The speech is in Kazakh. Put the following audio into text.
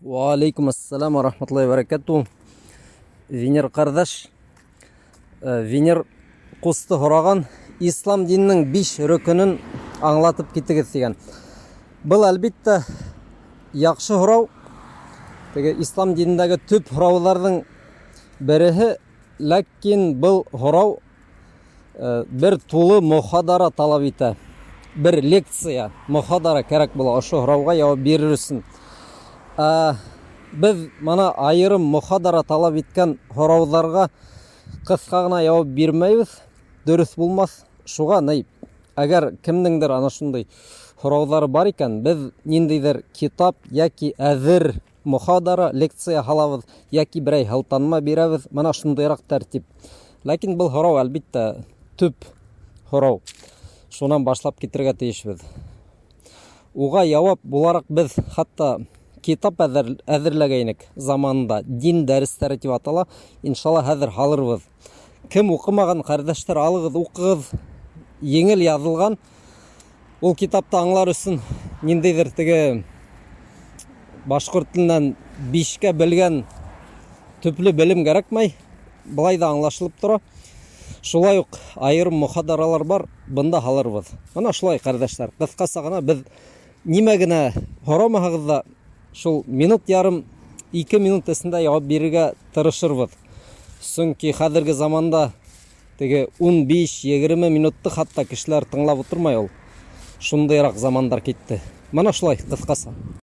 Уалейкум ассалам рахматуллахи баракату. Венер кардаш, Венер кусты хораган ислам динінің 5 рөкінін аңлатып кетігіз деген. Бұл әлбетте яқшы хорау, ислам диніндегі төп хораулардың бірігі, ләкин бұл хорау бір тулы мұхадара талап еті. Bir лекция, мұхадара керек бұл ошы хорауға яу берірсін. Біз мана айырым мұхадара талап еткен хорауыздарға қысқағына яу бермейбіз, дұрыс болмас. Шуға нәйіп. Әгер кімдіңдір ана шындай хорауыздары бар екен, біз нендейдер китап, яки әзір мұхадара лекция халабыз, яки бірай халтанма береміз, мана шындайрақ тәртіп. Ләкин бұл хорау әлбетте төп хорау. Шунан башлап кетірге тейішбіз. Оға явап боларақ біз хатта китап әзірләгәйнек заманында дин дәрістері деп атала, иншалла әзір халырбыз. Кім оқымаған қардәштер алығыз, оқығыз, еңіл язылған, ол китапты аңлар үшін нендейдір тігі башқұрт тілінен бишке білген түплі білім керекмей, бұлай да аңлашылып тұра. Шулай ук айырым мұхадаралар бар, бұнда халырбыз. Мана шулай қардәштер, қысқасы ғана біз немегіне хорамағызда шул минут ярым 2 минут есінде жауап беруге тырышырбыз. Сүнки қазіргі заманда 15-20 минутты хатта кішілер тыңлап отырмай ол. Шундайрақ замандар кетті. Мана шулай қысқасы.